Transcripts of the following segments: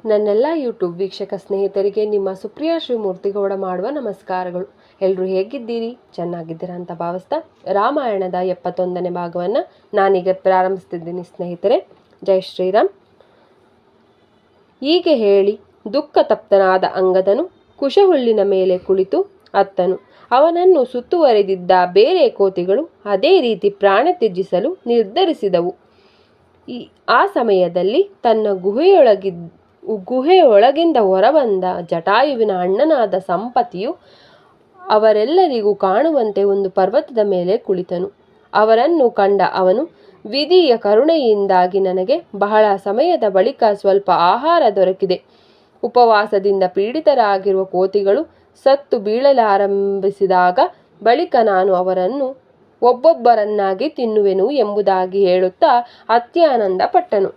ನನ್ನೆಲ್ಲ ಯೂಟ್ಯೂಬ್ ವೀಕ್ಷಕ ಸ್ನೇಹಿತರಿಗೆ ನಿಮ್ಮ ಸುಪ್ರಿಯಾ ಶ್ರೀಮೂರ್ತಿಗೌಡ ಮಾಡುವ ನಮಸ್ಕಾರಗಳು. ಎಲ್ಲರೂ ಹೇಗಿದ್ದೀರಿ? ಚೆನ್ನಾಗಿದ್ದೀರಾ ಅಂತ ಭಾವಿಸ್ತಾ ರಾಮಾಯಣದ 71ನೇ ಭಾಗವನ್ನು ನಾನೀಗ ಪ್ರಾರಂಭಿಸ್ತಿದ್ದೀನಿ ಸ್ನೇಹಿತರೆ. ಜೈ ಶ್ರೀರಾಮ್. ಹೀಗೆ ಹೇಳಿ ದುಃಖ ತಪ್ತನಾದ ಅಂಗದನು ಕುಶಹುಲ್ಲಿನ ಮೇಲೆ ಕುಳಿತು ಅತ್ತನು. ಅವನನ್ನು ಸುತ್ತುವರೆದಿದ್ದ ಬೇರೆ ಕೋತಿಗಳು ಅದೇ ರೀತಿ ಪ್ರಾಣ ತ್ಯಜಿಸಲು ನಿರ್ಧರಿಸಿದವು. ಆ ಸಮಯದಲ್ಲಿ ತನ್ನ ಗುಹೆಯೊಳಗಿಂದ ಹೊರಬಂದ ಜಟಾಯುವಿನ ಅಣ್ಣನಾದ ಸಂಪತಿಯು ಅವರೆಲ್ಲರಿಗೂ ಕಾಣುವಂತೆ ಒಂದು ಪರ್ವತದ ಮೇಲೆ ಕುಳಿತನು. ಅವರನ್ನು ಕಂಡ ಅವನು, ವಿಧಿಯ ಕರುಣೆಯಿಂದಾಗಿ ನನಗೆ ಬಹಳ ಸಮಯದ ಬಳಿಕ ಸ್ವಲ್ಪ ಆಹಾರ ದೊರಕಿದೆ. ಉಪವಾಸದಿಂದ ಪೀಡಿತರಾಗಿರುವ ಕೋತಿಗಳು ಸತ್ತು ಬೀಳಲಾರಂಭಿಸಿದಾಗ ಬಳಿಕ ನಾನು ಅವರನ್ನು ಒಬ್ಬೊಬ್ಬರನ್ನಾಗಿ ತಿನ್ನುವೆನು ಎಂಬುದಾಗಿ ಹೇಳುತ್ತಾ ಅತ್ಯಾನಂದ ಪಟ್ಟನು.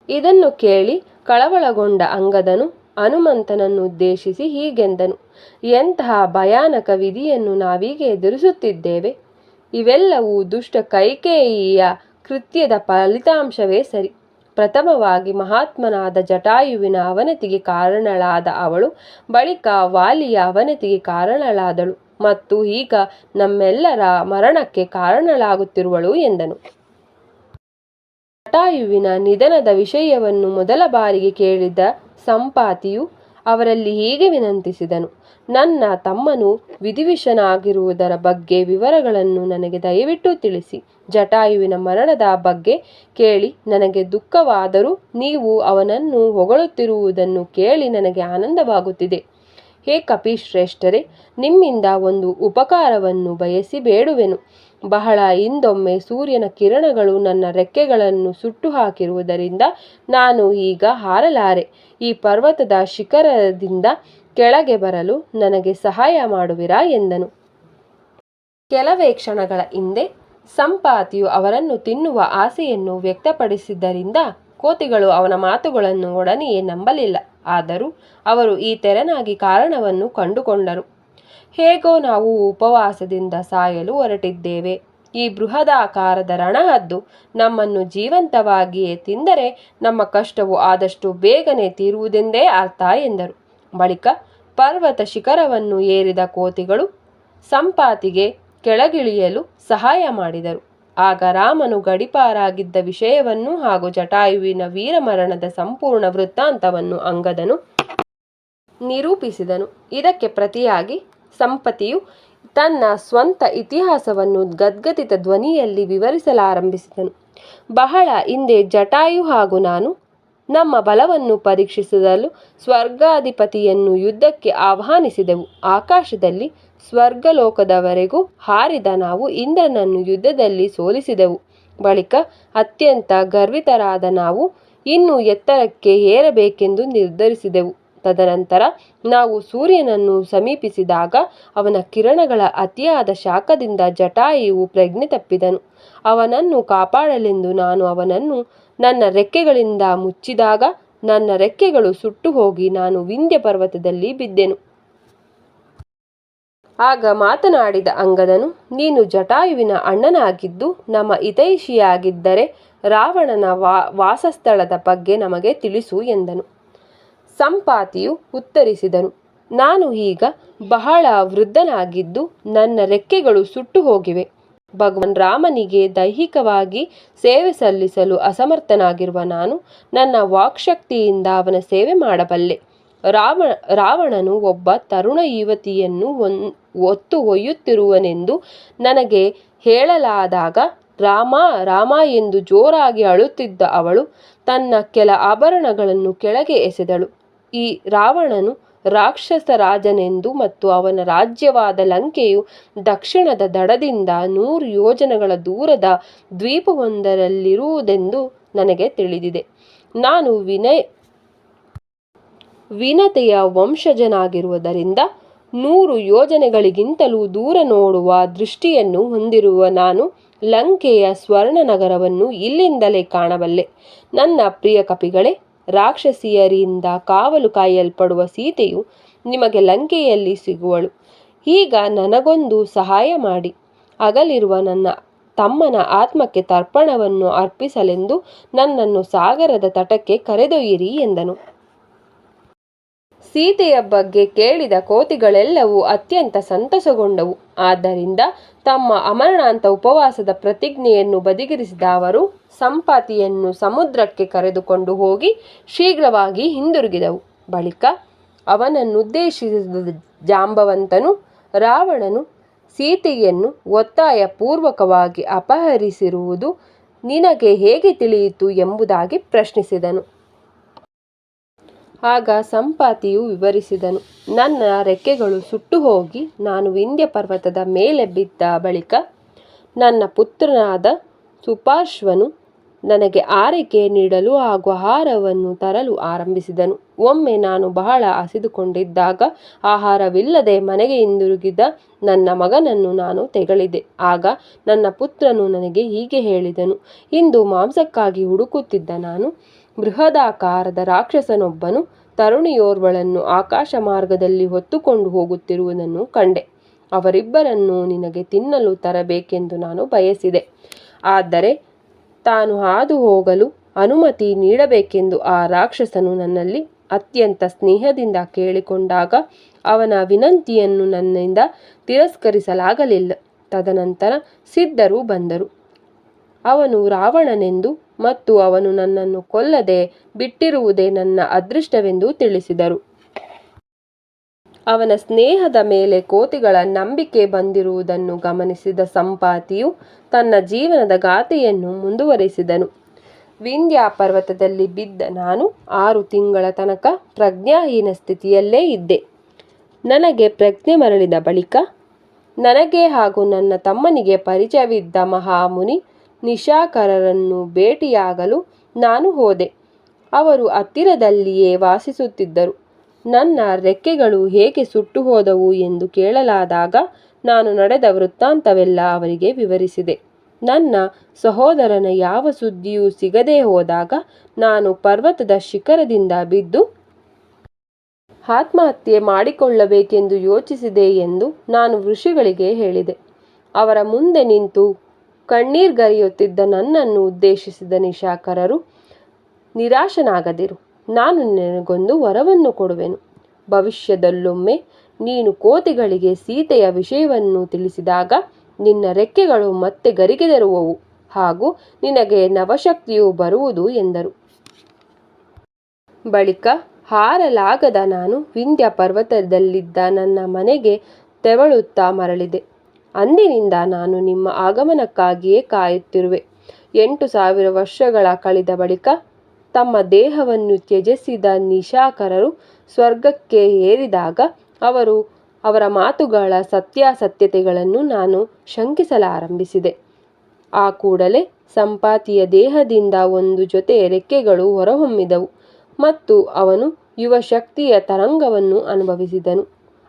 ಇದನ್ನು ಕೇಳಿ ಕಳವಳಗೊಂಡ ಅಂಗದನು ಹನುಮಂತನನ್ನು ಉದ್ದೇಶಿಸಿ ಹೀಗೆಂದನು, ಎಂತಹ ಭಯಾನಕ ವಿಧಿಯನ್ನು ನಾವೀಗ ಎದುರಿಸುತ್ತಿದ್ದೇವೆ. ಇವೆಲ್ಲವೂ ದುಷ್ಟ ಕೈಕೇಯಿಯ ಕೃತ್ಯದ ಫಲಿತಾಂಶವೇ ಸರಿ. ಪ್ರಥಮವಾಗಿ ಮಹಾತ್ಮನಾದ ಜಟಾಯುವಿನ ಅವನತಿಗೆ ಕಾರಣಳಾದ ಅವಳು ಬಳಿಕ ವಾಲಿಯ ಅವನತಿಗೆ ಕಾರಣಳಾದಳು ಮತ್ತು ಈಗ ನಮ್ಮೆಲ್ಲರ ಮರಣಕ್ಕೆ ಕಾರಣಳಾಗುತ್ತಿರುವಳು ಎಂದನು. ಜಟಾಯುವಿನ ನಿಧನದ ವಿಷಯವನ್ನು ಮೊದಲ ಬಾರಿಗೆ ಕೇಳಿದ ಸಂಪಾತಿಯು ಅವರಲ್ಲಿ ಹೀಗೆ ವಿನಂತಿಸಿದನು, ನನ್ನ ತಮ್ಮನು ವಿಧಿವಿಷನಾಗಿರುವುದರ ಬಗ್ಗೆ ವಿವರಗಳನ್ನು ನನಗೆ ದಯವಿಟ್ಟು ತಿಳಿಸಿ. ಜಟಾಯುವಿನ ಮರಣದ ಬಗ್ಗೆ ಕೇಳಿ ನನಗೆ ದುಃಖವಾದರೂ ನೀವು ಅವನನ್ನು ಹೊಗಳುತ್ತಿರುವುದನ್ನು ಕೇಳಿ ನನಗೆ ಆನಂದವಾಗುತ್ತಿದೆ. ಹೇ ಕಪಿಶ್ರೇಷ್ಠರೇ, ನಿಮ್ಮಿಂದ ಒಂದು ಉಪಕಾರವನ್ನು ಬಯಸಿ ಬೇಡುವೆನು. ಬಹಳ ಹಿಂದೊಮ್ಮೆ ಸೂರ್ಯನ ಕಿರಣಗಳು ನನ್ನ ರೆಕ್ಕೆಗಳನ್ನು ಸುಟ್ಟು ಹಾಕಿರುವುದರಿಂದ ನಾನು ಈಗ ಹಾರಲಾರೆ. ಈ ಪರ್ವತದ ಶಿಖರದಿಂದ ಕೆಳಗೆ ಬರಲು ನನಗೆ ಸಹಾಯ ಮಾಡುವಿರಾ ಎಂದನು. ಕೆಲವೇ ಕ್ಷಣಗಳ ಹಿಂದೆ ಸಂಪಾತಿಯು ಅವರನ್ನು ತಿನ್ನುವ ಆಸೆಯನ್ನು ವ್ಯಕ್ತಪಡಿಸಿದ್ದರಿಂದ ಕೋತಿಗಳು ಅವನ ಮಾತುಗಳನ್ನು ಒಡನೆಯೇ ನಂಬಲಿಲ್ಲ. ಆದರೂ ಅವರು ಈ ತೆರನಾಗಿ ಕಾರಣವನ್ನು ಕಂಡುಕೊಂಡರು. ಹೇಗೋ ನಾವು ಉಪವಾಸದಿಂದ ಸಾಯಲು ಹೊರಟಿದ್ದೇವೆ. ಈ ಬೃಹದಾಕಾರದ ರಣಹದ್ದು ನಮ್ಮನ್ನು ಜೀವಂತವಾಗಿಯೇ ತಿಂದರೆ ನಮ್ಮ ಕಷ್ಟವು ಆದಷ್ಟು ಬೇಗನೆ ತೀರುವುದೆಂದೇ ಅರ್ಥ ಎಂದರು. ಬಳಿಕ ಪರ್ವತ ಶಿಖರವನ್ನು ಏರಿದ ಕೋತಿಗಳು ಸಂಪಾತಿಗೆ ಕೆಳಗಿಳಿಯಲು ಸಹಾಯ ಮಾಡಿದರು. ಆಗ ರಾಮನು ಗಡೀಪಾರಾಗಿದ್ದ ವಿಷಯವನ್ನು ಹಾಗೂ ಜಟಾಯುವಿನ ವೀರಮರಣದ ಸಂಪೂರ್ಣ ವೃತ್ತಾಂತವನ್ನು ಅಂಗದನು ನಿರೂಪಿಸಿದನು. ಇದಕ್ಕೆ ಪ್ರತಿಯಾಗಿ ಸಂಪತಿಯು ತನ್ನ ಸ್ವಂತ ಇತಿಹಾಸವನ್ನು ಗದ್ಗದಿತ ಧ್ವನಿಯಲ್ಲಿ ವಿವರಿಸಲಾರಂಭಿಸಿದನು. ಬಹಳ ಹಿಂದೆ ಜಟಾಯು ಹಾಗೂ ನಾನು ನಮ್ಮ ಬಲವನ್ನು ಪರೀಕ್ಷಿಸಲು ಸ್ವರ್ಗಾಧಿಪತಿಯನ್ನು ಯುದ್ಧಕ್ಕೆ ಆಹ್ವಾನಿಸಿದೆವು. ಆಕಾಶದಲ್ಲಿ ಸ್ವರ್ಗಲೋಕದವರೆಗೂ ಹಾರಿದ ನಾವು ಇಂದ್ರನನ್ನು ಯುದ್ಧದಲ್ಲಿ ಸೋಲಿಸಿದೆವು. ಬಳಿಕ ಅತ್ಯಂತ ಗರ್ವಿತರಾದ ನಾವು ಇನ್ನೂ ಎತ್ತರಕ್ಕೆ ಏರಬೇಕೆಂದು ನಿರ್ಧರಿಸಿದೆವು. ತದನಂತರ ನಾವು ಸೂರ್ಯನನ್ನು ಸಮೀಪಿಸಿದಾಗ ಅವನ ಕಿರಣಗಳ ಅತಿಯಾದ ಶಾಖದಿಂದ ಜಟಾಯುವು ಪ್ರಜ್ಞೆ ತಪ್ಪಿದನು. ಅವನನ್ನು ಕಾಪಾಡಲೆಂದು ನಾನು ಅವನನ್ನು ನನ್ನ ರೆಕ್ಕೆಗಳಿಂದ ಮುಚ್ಚಿದಾಗ ನನ್ನ ರೆಕ್ಕೆಗಳು ಸುಟ್ಟು ಹೋಗಿ ನಾನು ವಿಂಧ್ಯ ಪರ್ವತದಲ್ಲಿ ಬಿದ್ದೆನು. ಆಗ ಮಾತನಾಡಿದ ಅಂಗದನು, ನೀನು ಜಟಾಯುವಿನ ಅಣ್ಣನಾಗಿದ್ದು ನಮ್ಮ ಹಿತೈಷಿಯಾಗಿದ್ದರೆ ರಾವಣನ ವಾಸಸ್ಥಳದ ಬಗ್ಗೆ ನಮಗೆ ತಿಳಿಸು ಎಂದನು. ಸಂಪಾತಿಯು ಉತ್ತರಿಸಿದನು, ನಾನು ಈಗ ಬಹಳ ವೃದ್ಧನಾಗಿದ್ದು ನನ್ನ ರೆಕ್ಕೆಗಳು ಸುಟ್ಟು ಹೋಗಿವೆ. ಭಗವಾನ್ ರಾಮನಿಗೆ ದೈಹಿಕವಾಗಿ ಸೇವೆ ಸಲ್ಲಿಸಲು ಅಸಮರ್ಥನಾಗಿರುವ ನಾನು ನನ್ನ ವಾಕ್ಶಕ್ತಿಯಿಂದ ಅವನ ಸೇವೆ ಮಾಡಬಲ್ಲೆ. ರಾವಣನು ಒಬ್ಬ ತರುಣ ಯುವತಿಯನ್ನು ಒತ್ತು ಒಯ್ಯುತ್ತಿರುವನೆಂದು ನನಗೆ ಹೇಳಲಾದಾಗ ರಾಮ ರಾಮ ಎಂದು ಜೋರಾಗಿ ಅಳುತ್ತಿದ್ದ ಅವಳು ತನ್ನ ಕೆಲ ಆಭರಣಗಳನ್ನು ಕೆಳಗೆ ಎಸೆದಳು. ಈ ರಾವಣನು ರಾಕ್ಷಸ ರಾಜನೆಂದು ಮತ್ತು ಅವನ ರಾಜ್ಯವಾದ ಲಂಕೆಯು ದಕ್ಷಿಣದ ದಡದಿಂದ 100 ಯೋಜನಗಳ ದೂರದ ದ್ವೀಪವೊಂದರಲ್ಲಿರುವುದೆಂದು ನನಗೆ ತಿಳಿದಿದೆ. ನಾನು ವಿನತೆಯ ವಂಶಜನಾಗಿರುವುದರಿಂದ 100 ಯೋಜನೆಗಳಿಗಿಂತಲೂ ದೂರ ನೋಡುವ ದೃಷ್ಟಿಯನ್ನು ಹೊಂದಿರುವ ನಾನು ಲಂಕೆಯ ಸ್ವರ್ಣನಗರವನ್ನು ಇಲ್ಲಿಂದಲೇ ಕಾಣಬಲ್ಲೆ. ನನ್ನ ಪ್ರಿಯ ಕಪಿಗಳೇ, ರಾಕ್ಷಸಿಯರಿಂದ ಕಾವಲು ಕಾಯಲ್ಪಡುವ ಸೀತೆಯು ನಿಮಗೆ ಲಂಕೆಯಲ್ಲಿ ಸಿಗುವಳು. ಈಗ ನನಗೊಂದು ಸಹಾಯ ಮಾಡಿ. ಅಗಲಿರುವ ನನ್ನ ತಮ್ಮನ ಆತ್ಮಕ್ಕೆ ತರ್ಪಣವನ್ನು ಅರ್ಪಿಸಲೆಂದು ನನ್ನನ್ನು ಸಾಗರದ ತಟಕ್ಕೆ ಕರೆದೊಯ್ಯಿರಿ ಎಂದನು. ಸೀತೆಯ ಬಗ್ಗೆ ಕೇಳಿದ ಕೋತಿಗಳೆಲ್ಲವೂ ಅತ್ಯಂತ ಸಂತಸಗೊಂಡವು. ಆದ್ದರಿಂದ ತಮ್ಮ ಅಮರಣಾಂತ ಉಪವಾಸದ ಪ್ರತಿಜ್ಞೆಯನ್ನು ಬದಿಗಿರಿಸಿದ ಅವರು ಸಂಪಾತಿಯನ್ನು ಸಮುದ್ರಕ್ಕೆ ಕರೆದುಕೊಂಡು ಹೋಗಿ ಶೀಘ್ರವಾಗಿ ಹಿಂದಿರುಗಿದವು. ಬಳಿಕ ಅವನನ್ನುದ್ದೇಶಿಸಿದ ಜಾಂಬವಂತನು, ರಾವಣನು ಸೀತೆಯನ್ನು ಒತ್ತಾಯಪೂರ್ವಕವಾಗಿ ಅಪಹರಿಸಿರುವುದು ನಿನಗೆ ಹೇಗೆ ತಿಳಿಯಿತು ಎಂಬುದಾಗಿ ಪ್ರಶ್ನಿಸಿದನು. ಆಗ ಸಂಪಾತಿಯು ವಿವರಿಸಿದನು, ನನ್ನ ರೆಕ್ಕೆಗಳು ಸುಟ್ಟು ಹೋಗಿ ನಾನು ವಿಂಧ್ಯ ಪರ್ವತದ ಮೇಲೆ ಬಿದ್ದ ಬಳಿಕ ನನ್ನ ಪುತ್ರನಾದ ಸುಪಾರ್ಶ್ವನು ನನಗೆ ಆರೈಕೆ ನೀಡಲು ಹಾಗೂ ಆಹಾರವನ್ನು ತರಲು ಆರಂಭಿಸಿದನು. ಒಮ್ಮೆ ನಾನು ಬಹಳ ಹಸಿದುಕೊಂಡಿದ್ದಾಗ ಆಹಾರವಿಲ್ಲದೆ ಮನೆಗೆ ಹಿಂದಿರುಗಿದ ನನ್ನ ಮಗನನ್ನು ನಾನು ತೆಗಳಿದೆ. ಆಗ ನನ್ನ ಪುತ್ರನು ನನಗೆ ಹೀಗೆ ಹೇಳಿದನು, ಇಂದು ಮಾಂಸಕ್ಕಾಗಿ ಹುಡುಕುತ್ತಿದ್ದ ನಾನು ಬೃಹದಾಕಾರದ ರಾಕ್ಷಸನೊಬ್ಬನು ತರುಣಿಯೋರ್ವಳನ್ನು ಆಕಾಶ ಮಾರ್ಗದಲ್ಲಿ ಹೊತ್ತುಕೊಂಡು ಹೋಗುತ್ತಿರುವುದನ್ನು ಕಂಡೆ. ಅವರಿಬ್ಬರನ್ನು ನಿನಗೆ ತಿನ್ನಲು ತರಬೇಕೆಂದು ನಾನು ಬಯಸಿದೆ. ಆದರೆ ತಾನು ಹಾದು ಹೋಗಲು ಅನುಮತಿ ನೀಡಬೇಕೆಂದು ಆ ರಾಕ್ಷಸನು ನನ್ನಲ್ಲಿ ಅತ್ಯಂತ ಸ್ನೇಹದಿಂದ ಕೇಳಿಕೊಂಡಾಗ ಅವನ ವಿನಂತಿಯನ್ನು ನನ್ನಿಂದ ತಿರಸ್ಕರಿಸಲಾಗಲಿಲ್ಲ. ತದನಂತರ ಸಿದ್ಧರು ಬಂದರು. ಅವನು ರಾವಣನೆಂದು ಮತ್ತು ಅವನು ನನ್ನನ್ನು ಕೊಲ್ಲದೆ ಬಿಟ್ಟಿರುವುದೇ ನನ್ನ ಅದೃಷ್ಟವೆಂದು ತಿಳಿಸಿದರು. ಅವನ ಸ್ನೇಹದ ಮೇಲೆ ಕೋತಿಗಳ ನಂಬಿಕೆ ಬಂದಿರುವುದನ್ನು ಗಮನಿಸಿದ ಸಂಪಾತಿಯು ತನ್ನ ಜೀವನದ ಗಾಥೆಯನ್ನು ಮುಂದುವರೆಸಿದನು. ವಿಂಧ್ಯ ಪರ್ವತದಲ್ಲಿ ಬಿದ್ದ ನಾನು 6 ತಿಂಗಳ ತನಕ ಪ್ರಜ್ಞಾಹೀನ ಸ್ಥಿತಿಯಲ್ಲೇ ಇದ್ದೆ. ನನಗೆ ಪ್ರಜ್ಞೆ ಮರಳಿದ ಬಳಿಕ ನನಗೆ ಹಾಗೂ ನನ್ನ ತಮ್ಮನಿಗೆ ಪರಿಚಯವಿದ್ದ ಮಹಾಮುನಿ ನಿಶಾಕರರನ್ನು ಭೇಟಿಯಾಗಲು ನಾನು ಹೋದೆ. ಅವರು ಹತ್ತಿರದಲ್ಲಿಯೇ ವಾಸಿಸುತ್ತಿದ್ದರು. ನನ್ನ ರೆಕ್ಕೆಗಳು ಹೇಗೆ ಸುಟ್ಟು ಹೋದವು ಎಂದು ಕೇಳಲಾದಾಗ ನಾನು ನಡೆದ ವೃತ್ತಾಂತವೆಲ್ಲ ಅವರಿಗೆ ವಿವರಿಸಿದೆ. ನನ್ನ ಸಹೋದರನ ಯಾವ ಸುದ್ದಿಯೂ ಸಿಗದೆ ಹೋದಾಗ ನಾನು ಪರ್ವತದ ಶಿಖರದಿಂದ ಬಿದ್ದು ಆತ್ಮಹತ್ಯೆ ಮಾಡಿಕೊಳ್ಳಬೇಕೆಂದು ಯೋಚಿಸಿದೆ ಎಂದು ನಾನು ಋಷಿಗಳಿಗೆ ಹೇಳಿದೆ. ಅವರ ಮುಂದೆ ನಿಂತು ಕಣ್ಣೀರ್ಗರೆಯುತ್ತಿದ್ದ ನನ್ನನ್ನು ಉದ್ದೇಶಿಸಿದ ನಿಶಾಕರರು, ನಿರಾಶನಾಗದಿರು, ನಾನು ನಿನಗೊಂದು ವರವನ್ನು ಕೊಡುವೆನು. ಭವಿಷ್ಯದಲ್ಲೊಮ್ಮೆ ನೀನು ಕೋತಿಗಳಿಗೆ ಸೀತೆಯ ವಿಷಯವನ್ನು ತಿಳಿಸಿದಾಗ ನಿನ್ನ ರೆಕ್ಕೆಗಳು ಮತ್ತೆ ಗರಿಗೆದರುವವು ಹಾಗೂ ನಿನಗೆ ನವಶಕ್ತಿಯು ಬರುವುದು ಎಂದರು. ಬಳಿಕ ಹಾರಲಾಗದ ನಾನು ವಿಂಧ್ಯ ಪರ್ವತದಲ್ಲಿದ್ದ ನನ್ನ ಮನೆಗೆ ತೆವಳುತ್ತಾ ಮರಳಿದೆ. ಅಂದಿನಿಂದ ನಾನು ನಿಮ್ಮ ಆಗಮನಕ್ಕಾಗಿಯೇ ಕಾಯುತ್ತಿರುವೆ. 8,000 ವರ್ಷಗಳ ಕಳೆದ ಬಳಿಕ ತಮ್ಮ ದೇಹವನ್ನು ತ್ಯಜಿಸಿದ ನಿಶಾಕರರು ಸ್ವರ್ಗಕ್ಕೆ ಏರಿದಾಗ ಅವರ ಮಾತುಗಳ ಸತ್ಯಾಸತ್ಯತೆಗಳನ್ನು ನಾನು ಶಂಕಿಸಲಾರಂಭಿಸಿದೆ. ಆ ಕೂಡಲೇ ಸಂಪಾತಿಯ ದೇಹದಿಂದ ಒಂದು ಜೊತೆ ರೆಕ್ಕೆಗಳು ಹೊರಹೊಮ್ಮಿದವು ಮತ್ತು ಅವನು ಯುವಶಕ್ತಿಯ ತರಂಗವನ್ನು ಅನುಭವಿಸಿದನು.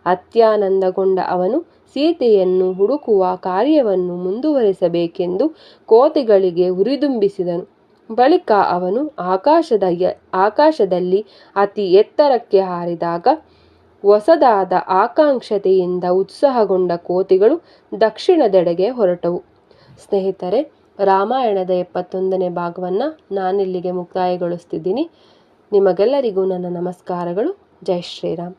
ಅತ್ಯಾನಂದಗೊಂಡ ಅವನು ಸೀತೆಯನ್ನು ಹುಡುಕುವ ಕಾರ್ಯವನ್ನು ಮುಂದುವರಿಸಬೇಕೆಂದು ಕೋತಿಗಳಿಗೆ ಹುರಿದುಂಬಿಸಿದನು. ಬಳಿಕ ಅವನು ಆಕಾಶದಲ್ಲಿ ಅತಿ ಎತ್ತರಕ್ಕೆ ಹಾರಿದಾಗ ಹೊಸದಾದ ಆಕಾಂಕ್ಷತೆಯಿಂದ ಉತ್ಸಾಹಗೊಂಡ ಕೋತಿಗಳು ದಕ್ಷಿಣದೆಡೆಗೆ ಹೊರಟವು. ಸ್ನೇಹಿತರೆ, ರಾಮಾಯಣದ 71ನೇ ಭಾಗವನ್ನು ನಾನಿಲ್ಲಿಗೆ ಮುಕ್ತಾಯಗೊಳಿಸ್ತಿದ್ದೀನಿ. ನಿಮಗೆಲ್ಲರಿಗೂ ನನ್ನ ನಮಸ್ಕಾರಗಳು. ಜೈ ಶ್ರೀರಾಮ್.